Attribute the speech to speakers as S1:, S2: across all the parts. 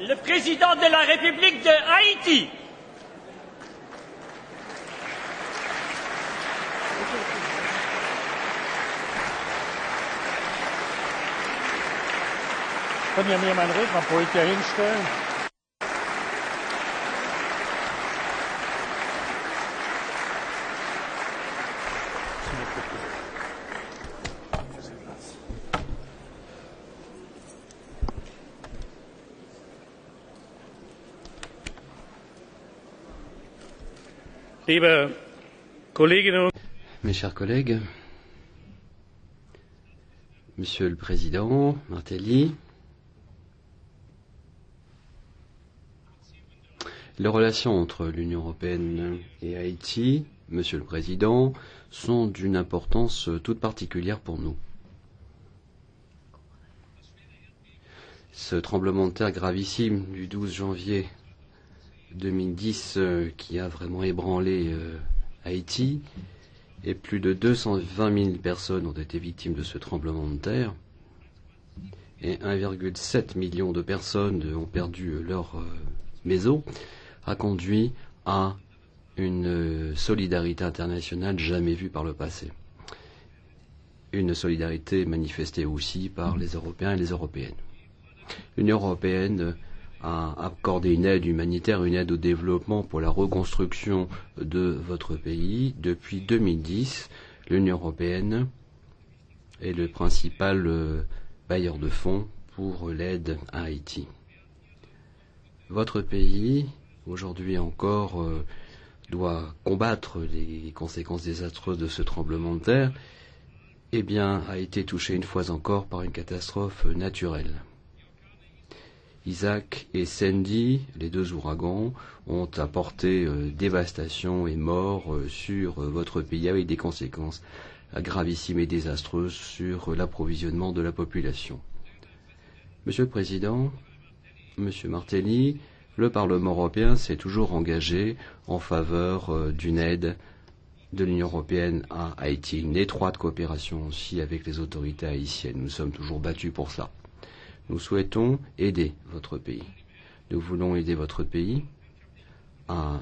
S1: le président de la République de Haïti.
S2: Können ja mir meinen Rednerpult hier hinstellen? Liebe Kolleginnen und
S3: Mes chers collègues, Monsieur le Président Martelly, les relations entre l'Union européenne et Haïti, Monsieur le Président, sont d'une importance toute particulière pour nous. Ce tremblement de terre gravissime du 12 janvier 2010 qui a vraiment ébranlé Haïti, et plus de 220 000 personnes ont été victimes de ce tremblement de terre, et 1,7 million de personnes ont perdu leur maison, a conduit à une solidarité internationale jamais vue par le passé. Une solidarité manifestée aussi par les Européens et les Européennes. L'Union européenne a accordé une aide humanitaire, une aide au développement pour la reconstruction de votre pays. Depuis 2010, l'Union européenne est le principal bailleur de fonds pour l'aide à Haïti. Votre pays, aujourd'hui encore, doit combattre les conséquences désastreuses de ce tremblement de terre, eh bien, a été touché une fois encore par une catastrophe naturelle. Isaac et Sandy, les deux ouragans, ont apporté dévastation et mort sur votre pays avec des conséquences gravissimes et désastreuses sur l'approvisionnement de la population. Monsieur le Président, Monsieur Martelly, le Parlement européen s'est toujours engagé en faveur d'une aide de l'Union européenne à Haïti, une étroite coopération aussi avec les autorités haïtiennes. Nous sommes toujours battus pour ça. Nous souhaitons aider votre pays. Nous voulons aider votre pays à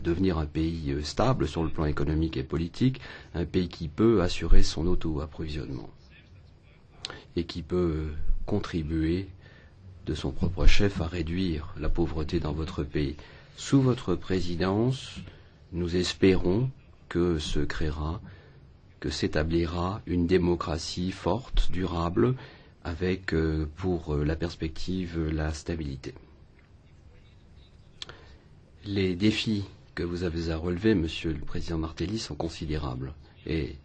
S3: devenir un pays stable sur le plan économique et politique, un pays qui peut assurer son auto-approvisionnement et qui peut contribuer de son propre chef à réduire la pauvreté dans votre pays. Sous votre présidence, nous espérons que s'établira une démocratie forte, durable, avec pour la perspective la stabilité. Les défis que vous avez à relever, Monsieur le Président Martelly, sont considérables. Et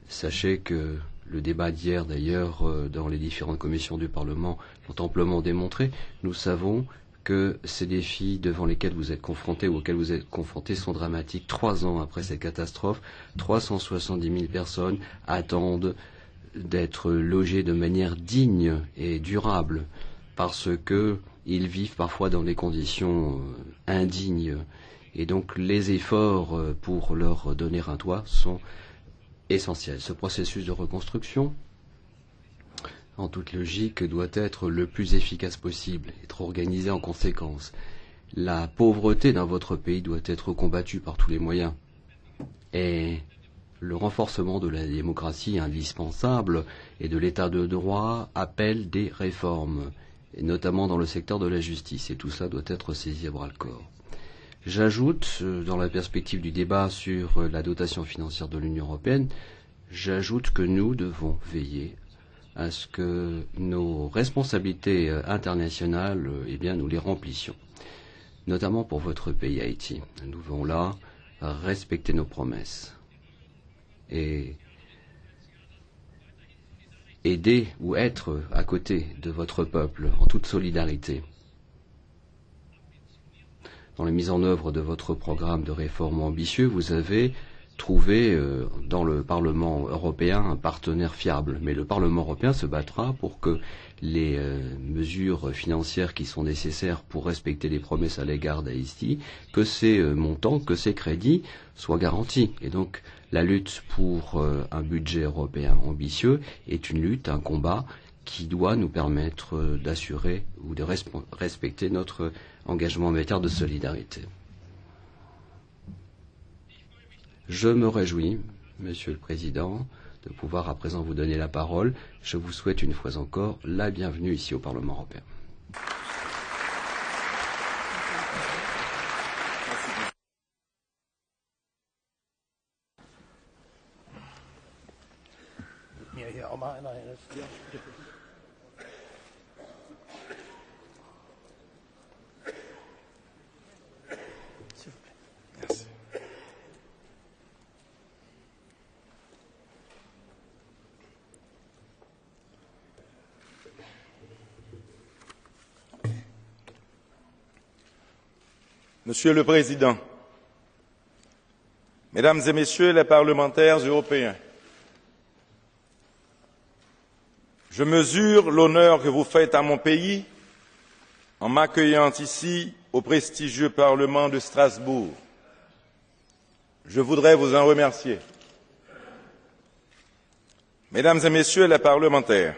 S3: sachez que le débat d'hier, d'ailleurs, dans les différentes commissions du Parlement, l'ont amplement démontré. Nous savons que ces défis devant lesquels vous êtes confrontés ou auxquels vous êtes confrontés sont dramatiques. 3 ans après cette catastrophe, 370 000 personnes attendent d'être logés de manière digne et durable parce qu'ils vivent parfois dans des conditions indignes. Et donc les efforts pour leur donner un toit sont essentiels. Ce processus de reconstruction, en toute logique, doit être le plus efficace possible, être organisé en conséquence. La pauvreté dans votre pays doit être combattue par tous les moyens. Et le renforcement de la démocratie indispensable et de l'état de droit appelle des réformes, et notamment dans le secteur de la justice, et tout cela doit être saisi à bras-le-corps. J'ajoute, dans la perspective du débat sur la dotation financière de l'Union européenne, j'ajoute que nous devons veiller à ce que nos responsabilités internationales, nous les remplissions, notamment pour votre pays Haïti. Nous devons là respecter nos promesses et aider ou être à côté de votre peuple en toute solidarité dans la mise en œuvre de votre programme de réforme ambitieux. Vous avez trouvé dans le Parlement européen un partenaire fiable, mais le Parlement européen se battra pour que les mesures financières qui sont nécessaires pour respecter les promesses à l'égard d'Haïti, que ces montants, que ces crédits soient garantis. Et donc la lutte pour un budget européen ambitieux est une lutte, un combat qui doit nous permettre d'assurer ou de respecter notre engagement en matière de solidarité. Je me réjouis, Monsieur le Président, de pouvoir à présent vous donner la parole. Je vous souhaite une fois encore la bienvenue ici au Parlement européen.
S4: Monsieur le Président, Mesdames et Messieurs les parlementaires européens, je mesure l'honneur que vous faites à mon pays en m'accueillant ici au prestigieux Parlement de Strasbourg. Je voudrais vous en remercier. Mesdames et Messieurs les parlementaires,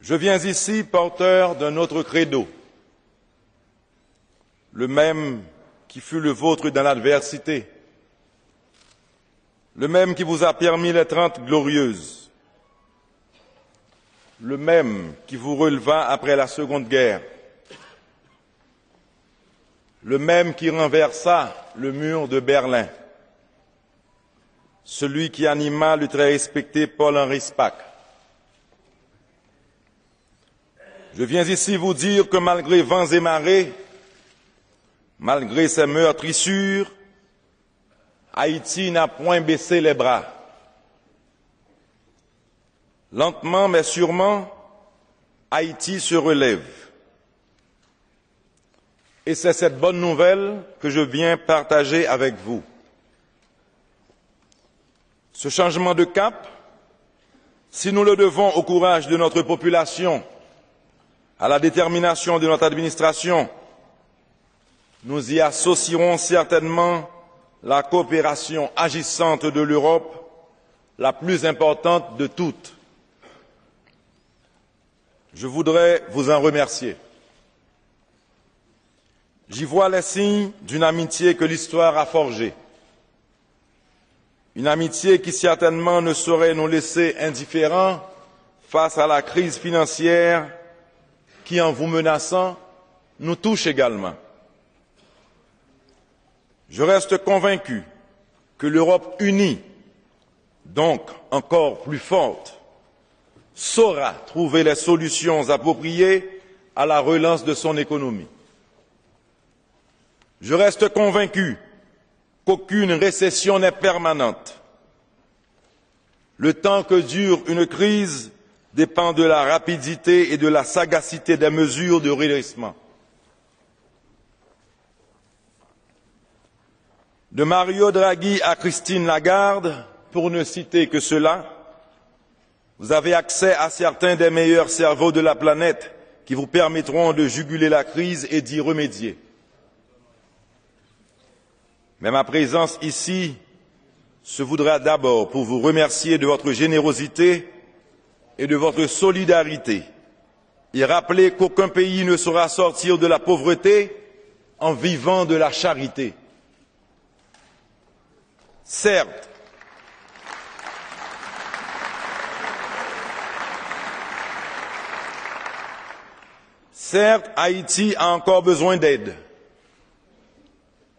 S4: je viens ici porteur d'un autre credo, le même qui fut le vôtre dans l'adversité, le même qui vous a permis les 30 glorieuses, le même qui vous releva après la Seconde Guerre, le même qui renversa le mur de Berlin, celui qui anima le très respecté Paul-Henri Spaak. Je viens ici vous dire que malgré vents et marées, malgré ces meurtrissures, Haïti n'a point baissé les bras. Lentement mais sûrement, Haïti se relève. Et c'est cette bonne nouvelle que je viens partager avec vous. Ce changement de cap, si nous le devons au courage de notre population, à la détermination de notre administration, nous y associerons certainement la coopération agissante de l'Europe, la plus importante de toutes. Je voudrais vous en remercier. J'y vois les signes d'une amitié que l'histoire a forgée. Une amitié qui certainement ne saurait nous laisser indifférents face à la crise financière qui, en vous menaçant, nous touche également. Je reste convaincu que l'Europe unie, donc encore plus forte, saura trouver les solutions appropriées à la relance de son économie. Je reste convaincu qu'aucune récession n'est permanente. Le temps que dure une crise dépend de la rapidité et de la sagacité des mesures de redressement. De Mario Draghi à Christine Lagarde, pour ne citer que cela, vous avez accès à certains des meilleurs cerveaux de la planète qui vous permettront de juguler la crise et d'y remédier. Mais ma présence ici se voudra d'abord pour vous remercier de votre générosité et de votre solidarité et rappeler qu'aucun pays ne saura sortir de la pauvreté en vivant de la charité. Certes, Haïti a encore besoin d'aide.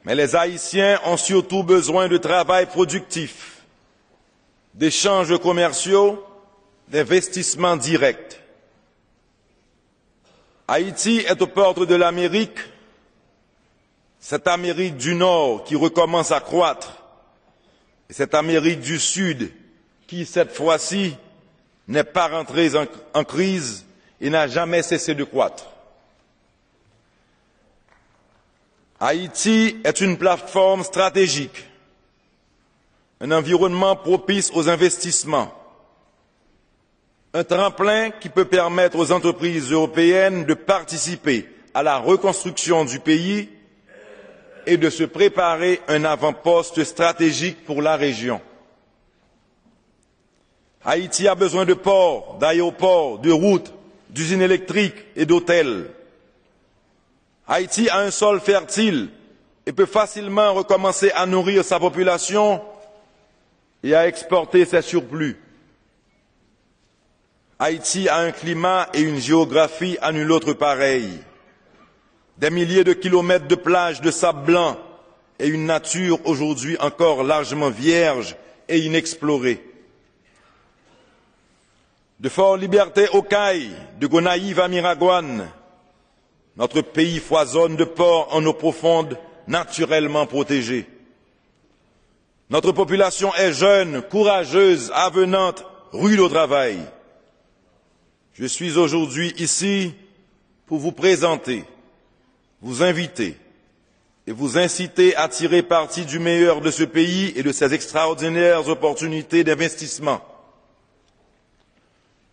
S4: Mais les Haïtiens ont surtout besoin de travail productif, d'échanges commerciaux, d'investissements directs. Haïti est aux portes de l'Amérique, cette Amérique du Nord qui recommence à croître, et cette Amérique du Sud qui, cette fois-ci, n'est pas rentrée en crise et n'a jamais cessé de croître. Haïti est une plateforme stratégique, un environnement propice aux investissements, un tremplin qui peut permettre aux entreprises européennes de participer à la reconstruction du pays et de se préparer un avant-poste stratégique pour la région. Haïti a besoin de ports, d'aéroports, de routes, d'usines électriques et d'hôtels. Haïti a un sol fertile et peut facilement recommencer à nourrir sa population et à exporter ses surplus. Haïti a un climat et une géographie à nul autre pareil. Des milliers de kilomètres de plages de sable blanc et une nature aujourd'hui encore largement vierge et inexplorée. De Fort Liberté au Caille, de Gonaïves à Miragouane, notre pays foisonne de ports en eau profonde naturellement protégés. Notre population est jeune, courageuse, avenante, rude au travail. Je suis aujourd'hui ici pour vous présenter, vous inviter et vous inciter à tirer parti du meilleur de ce pays et de ses extraordinaires opportunités d'investissement.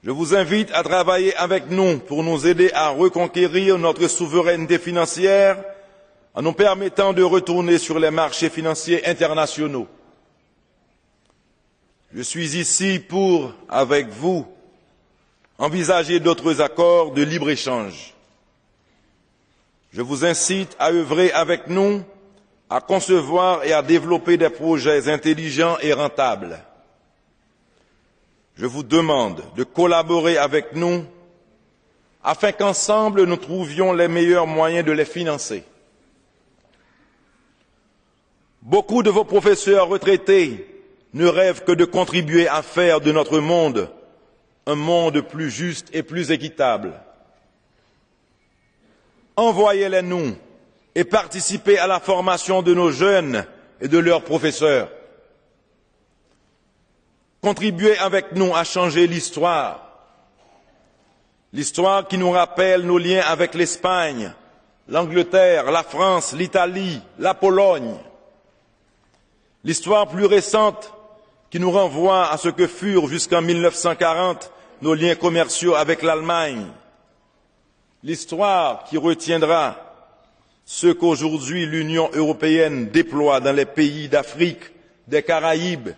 S4: Je vous invite à travailler avec nous pour nous aider à reconquérir notre souveraineté financière en nous permettant de retourner sur les marchés financiers internationaux. Je suis ici pour, avec vous, envisager d'autres accords de libre-échange. Je vous incite à œuvrer avec nous, à concevoir et à développer des projets intelligents et rentables. Je vous demande de collaborer avec nous afin qu'ensemble nous trouvions les meilleurs moyens de les financer. Beaucoup de vos professeurs retraités ne rêvent que de contribuer à faire de notre monde un monde plus juste et plus équitable. Envoyez-les nous et participez à la formation de nos jeunes et de leurs professeurs. Contribuez avec nous à changer l'histoire. L'histoire qui nous rappelle nos liens avec l'Espagne, l'Angleterre, la France, l'Italie, la Pologne. L'histoire plus récente qui nous renvoie à ce que furent jusqu'en 1940 nos liens commerciaux avec l'Allemagne. L'histoire qui retiendra ce qu'aujourd'hui l'Union européenne déploie dans les pays d'Afrique, des Caraïbes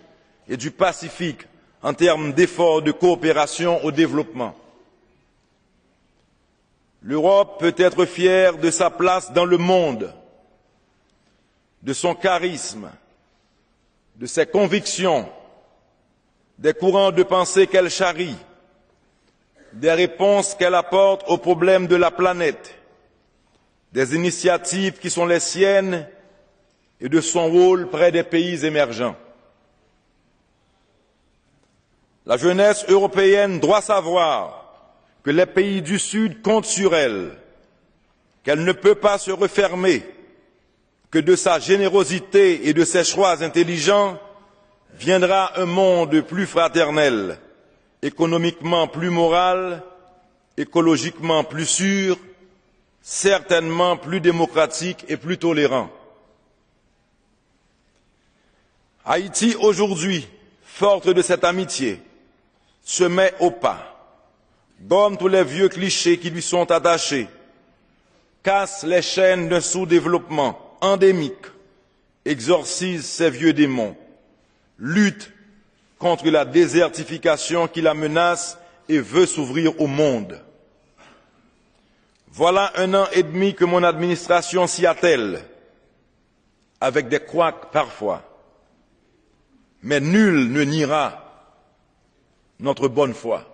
S4: et du Pacifique en termes d'efforts de coopération au développement. L'Europe peut être fière de sa place dans le monde, de son charisme, de ses convictions, des courants de pensée qu'elle charrie, des réponses qu'elle apporte aux problèmes de la planète, des initiatives qui sont les siennes et de son rôle près des pays émergents. La jeunesse européenne doit savoir que les pays du Sud comptent sur elle, qu'elle ne peut pas se refermer, que de sa générosité et de ses choix intelligents viendra un monde plus fraternel, économiquement plus moral, écologiquement plus sûr, certainement plus démocratique et plus tolérant. Haïti aujourd'hui, forte de cette amitié, se met au pas, gomme tous les vieux clichés qui lui sont attachés, casse les chaînes d'un sous-développement endémique, exorcise ses vieux démons, lutte contre la désertification qui la menace et veut s'ouvrir au monde. Voilà 1 an et demi que mon administration s'y attelle, avec des couacs parfois. Mais nul ne niera notre bonne foi.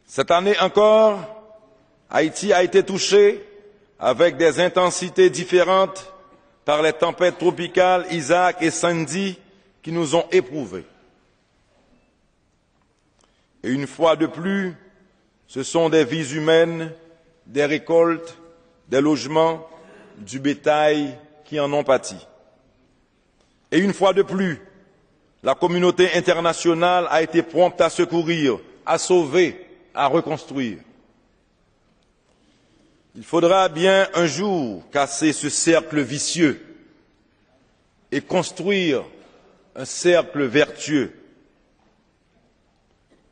S4: Cette année encore, Haïti a été touché avec des intensités différentes par les tempêtes tropicales Isaac et Sandy qui nous ont éprouvés. Et une fois de plus, ce sont des vies humaines, des récoltes, des logements, du bétail qui en ont pâti. Et une fois de plus, la communauté internationale a été prompte à secourir, à sauver, à reconstruire. Il faudra bien un jour casser ce cercle vicieux et construire un cercle vertueux.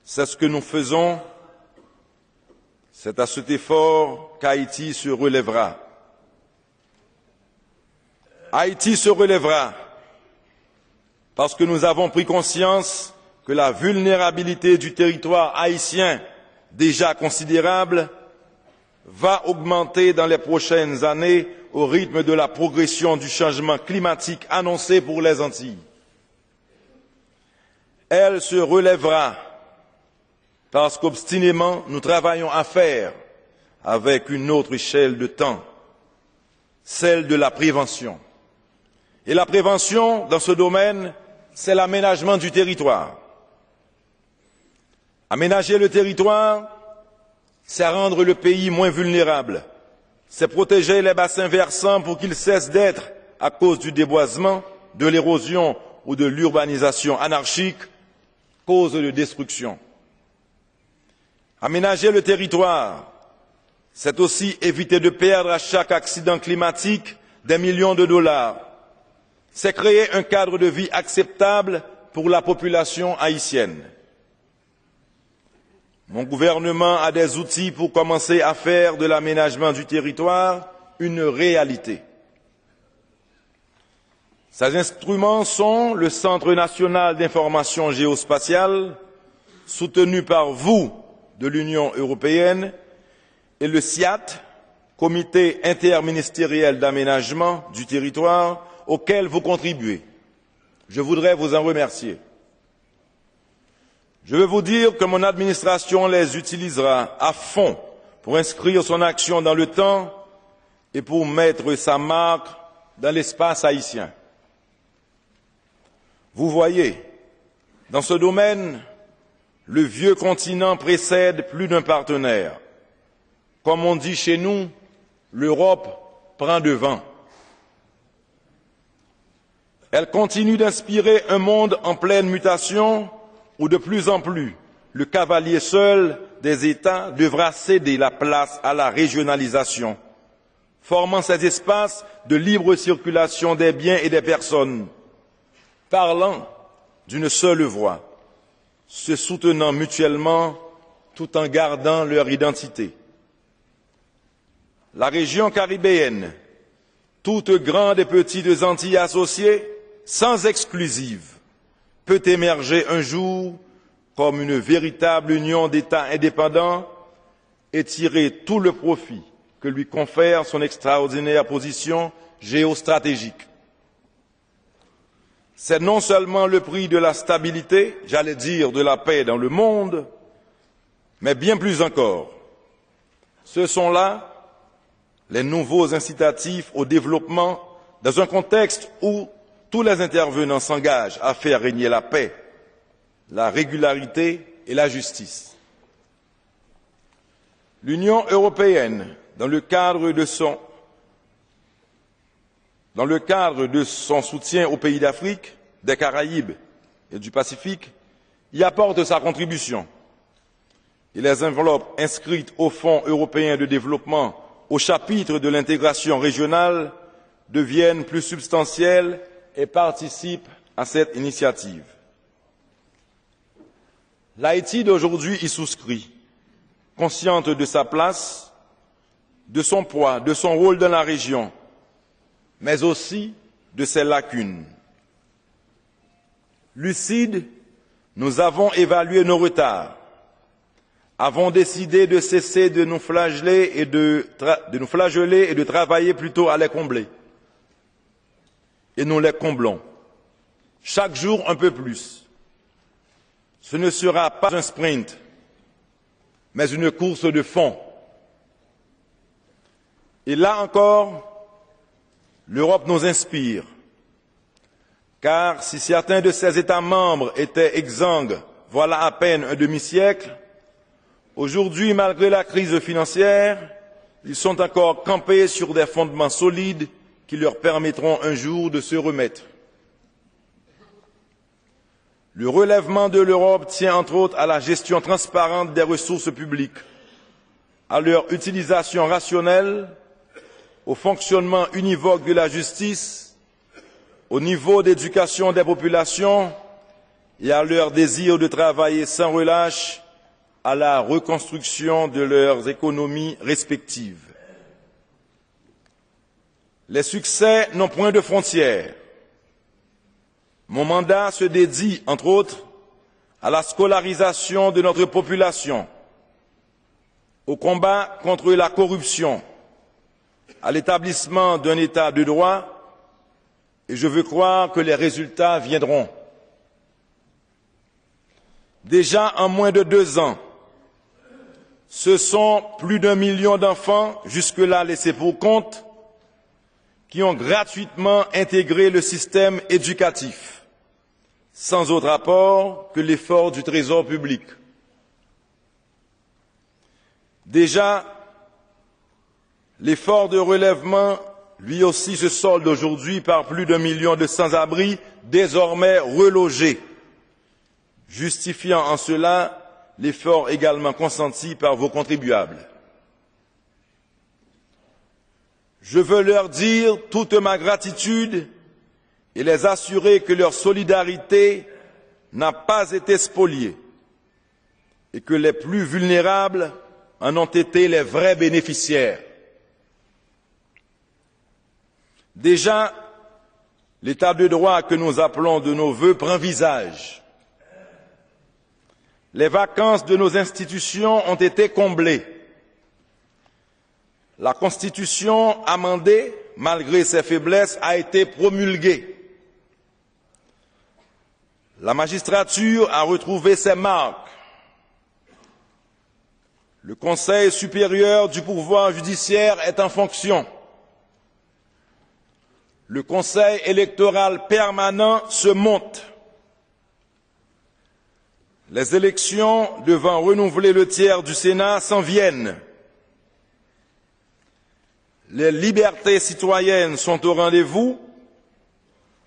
S4: C'est ce que nous faisons. C'est à cet effort qu'Haïti se relèvera. Haïti se relèvera. parce que nous avons pris conscience que la vulnérabilité du territoire haïtien, déjà considérable, va augmenter dans les prochaines années au rythme de la progression du changement climatique annoncé pour les Antilles. Elle se relèvera parce qu'obstinément nous travaillons à faire avec une autre échelle de temps, celle de la prévention. Et la prévention, dans ce domaine, c'est l'aménagement du territoire. Aménager le territoire, c'est rendre le pays moins vulnérable, c'est protéger les bassins versants pour qu'ils cessent d'être, à cause du déboisement, de l'érosion ou de l'urbanisation anarchique, cause de destruction. Aménager le territoire, c'est aussi éviter de perdre à chaque accident climatique des millions de dollars. C'est créer un cadre de vie acceptable pour la population haïtienne. Mon gouvernement a des outils pour commencer à faire de l'aménagement du territoire une réalité. Ces instruments sont le Centre national d'information géospatiale, soutenu par vous de l'Union européenne, et le CIAT, Comité interministériel d'aménagement du territoire, auquel vous contribuez. Je voudrais vous en remercier. Je veux vous dire que mon administration les utilisera à fond pour inscrire son action dans le temps et pour mettre sa marque dans l'espace haïtien. Vous voyez, dans ce domaine, le vieux continent précède plus d'un partenaire. Comme on dit chez nous, l'Europe prend devant. Elle continue d'inspirer un monde en pleine mutation où de plus en plus le cavalier seul des États devra céder la place à la régionalisation, formant ces espaces de libre circulation des biens et des personnes, parlant d'une seule voix, se soutenant mutuellement tout en gardant leur identité. La région caribéenne, toutes grandes et petites Antilles associées, sans exclusive, peut émerger un jour comme une véritable union d'États indépendants et tirer tout le profit que lui confère son extraordinaire position géostratégique. C'est non seulement le prix de la stabilité, j'allais dire de la paix dans le monde, mais bien plus encore. Ce sont là les nouveaux incitatifs au développement dans un contexte où tous les intervenants s'engagent à faire régner la paix, la régularité et la justice. L'Union européenne, dans le cadre de son soutien aux pays d'Afrique, des Caraïbes et du Pacifique, y apporte sa contribution. Et les enveloppes inscrites au Fonds européen de développement au chapitre de l'intégration régionale deviennent plus substantielles et participent à cette initiative. L'Haïti d'aujourd'hui y souscrit, consciente de sa place, de son poids, de son rôle dans la région, mais aussi de ses lacunes. Lucides, nous avons évalué nos retards, avons décidé de cesser de nous flageller et de travailler plutôt à les combler. Et nous les comblons. Chaque jour un peu plus. Ce ne sera pas un sprint, mais une course de fond. Et là encore, l'Europe nous inspire. Car si certains de ses États membres étaient exsangues voilà à peine un demi-siècle, aujourd'hui, malgré la crise financière, ils sont encore campés sur des fondements solides qui leur permettront un jour de se remettre. Le relèvement de l'Europe tient entre autres à la gestion transparente des ressources publiques, à leur utilisation rationnelle, au fonctionnement univoque de la justice, au niveau d'éducation des populations et à leur désir de travailler sans relâche à la reconstruction de leurs économies respectives. « Les succès n'ont point de frontières. Mon mandat se dédie, entre autres, à la scolarisation de notre population, au combat contre la corruption, à l'établissement d'un État de droit, et je veux croire que les résultats viendront. Déjà en moins de 2 ans, ce sont plus d'1 million d'enfants, jusque-là laissés pour compte, qui ont gratuitement intégré le système éducatif, sans autre apport que l'effort du Trésor public. Déjà, l'effort de relèvement, lui aussi, se solde aujourd'hui par plus d'1 million de sans-abri désormais relogés, justifiant en cela l'effort également consenti par vos contribuables. Je veux leur dire toute ma gratitude et les assurer que leur solidarité n'a pas été spoliée et que les plus vulnérables en ont été les vrais bénéficiaires. Déjà, l'état de droit que nous appelons de nos vœux prend visage. Les vacances de nos institutions ont été comblées. La Constitution amendée, malgré ses faiblesses, a été promulguée. La magistrature a retrouvé ses marques. Le Conseil supérieur du pouvoir judiciaire est en fonction. Le Conseil électoral permanent se monte. Les élections devant renouveler le tiers du Sénat s'en viennent. Les libertés citoyennes sont au rendez-vous.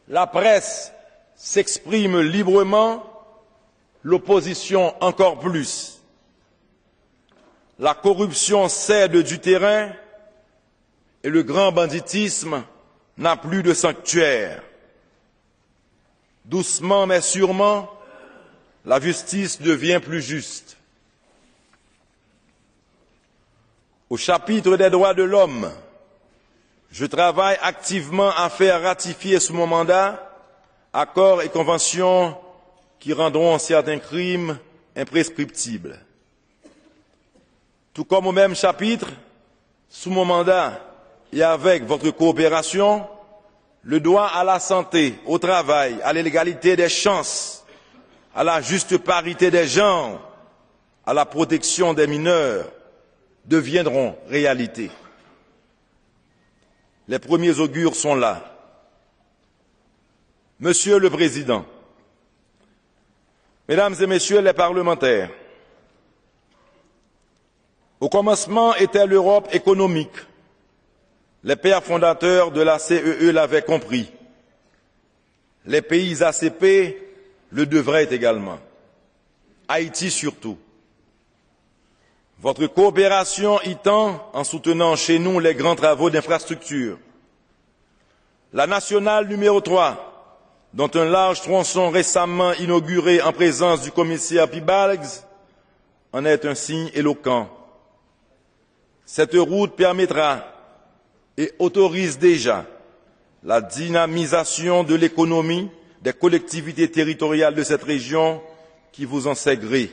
S4: La presse s'exprime librement, l'opposition encore plus. La corruption cède du terrain et le grand banditisme n'a plus de sanctuaire. Doucement mais sûrement, la justice devient plus juste. Au chapitre des droits de l'homme, je travaille activement à faire ratifier sous mon mandat accords et conventions qui rendront certains crimes imprescriptibles. Tout comme au même chapitre, sous mon mandat et avec votre coopération, le droit à la santé, au travail, à l'égalité des chances, à la juste parité des genres, à la protection des mineurs, deviendront réalité. Les premiers augures sont là. Monsieur le Président, Mesdames et Messieurs les parlementaires, au commencement était l'Europe économique. Les pères fondateurs de la CEE l'avaient compris. Les pays ACP le devraient également. Haïti surtout. Votre coopération y tend en soutenant chez nous les grands travaux d'infrastructure. La nationale numéro 3, dont un large tronçon récemment inauguré en présence du commissaire Piebalgs, en est un signe éloquent. Cette route permettra et autorise déjà la dynamisation de l'économie des collectivités territoriales de cette région qui vous en sait gré.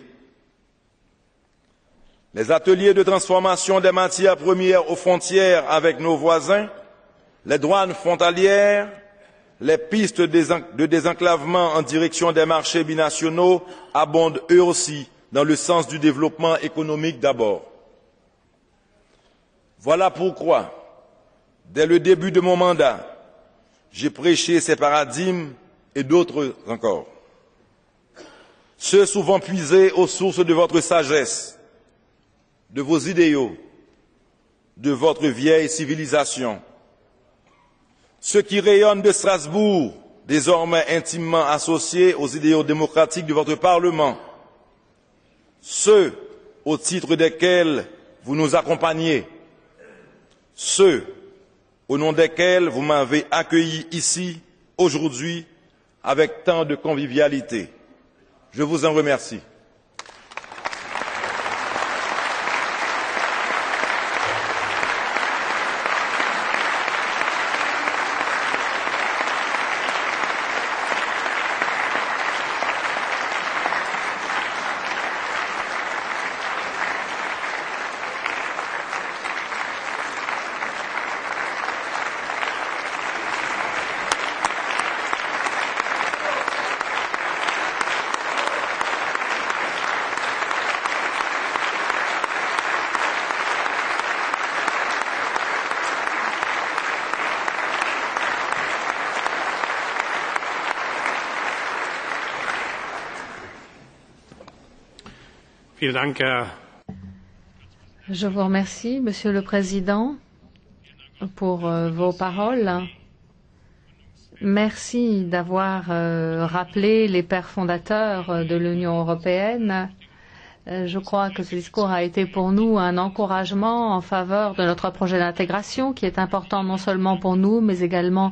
S4: Les ateliers de transformation des matières premières aux frontières avec nos voisins, les douanes frontalières, les pistes de désenclavement en direction des marchés binationaux abondent eux aussi dans le sens du développement économique d'abord. Voilà pourquoi, dès le début de mon mandat, j'ai prêché ces paradigmes et d'autres encore. Ceux souvent puisés aux sources de votre sagesse, de vos idéaux, de votre vieille civilisation. Ceux qui rayonnent de Strasbourg, désormais intimement associés aux idéaux démocratiques de votre Parlement. Ceux au titre desquels vous nous accompagnez. Ceux au nom desquels vous m'avez accueilli ici, aujourd'hui, avec tant de convivialité. Je vous en remercie.
S2: Vielen Dank, Herr.
S5: Je vous remercie, Monsieur le Président, pour vos paroles. Merci d'avoir rappelé les pères fondateurs de l'Union européenne. Je crois que ce discours a été pour nous un encouragement en faveur de notre projet d'intégration qui est important non seulement pour nous, mais également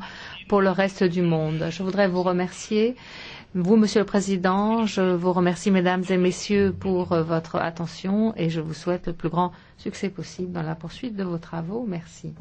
S5: pour le reste du monde. Je voudrais vous remercier. Vous, Monsieur le Président, je vous remercie, Mesdames et Messieurs, pour votre attention et je vous souhaite le plus grand succès possible dans la poursuite de vos travaux. Merci.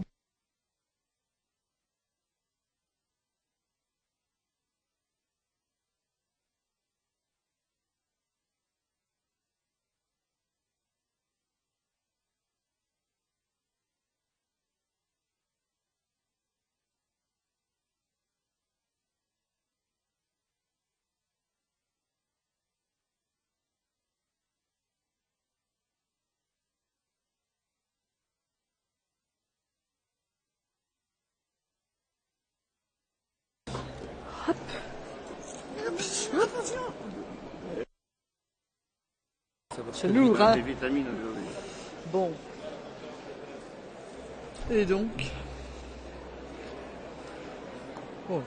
S6: C'est lourd, hein? Bon. Et donc? Bon.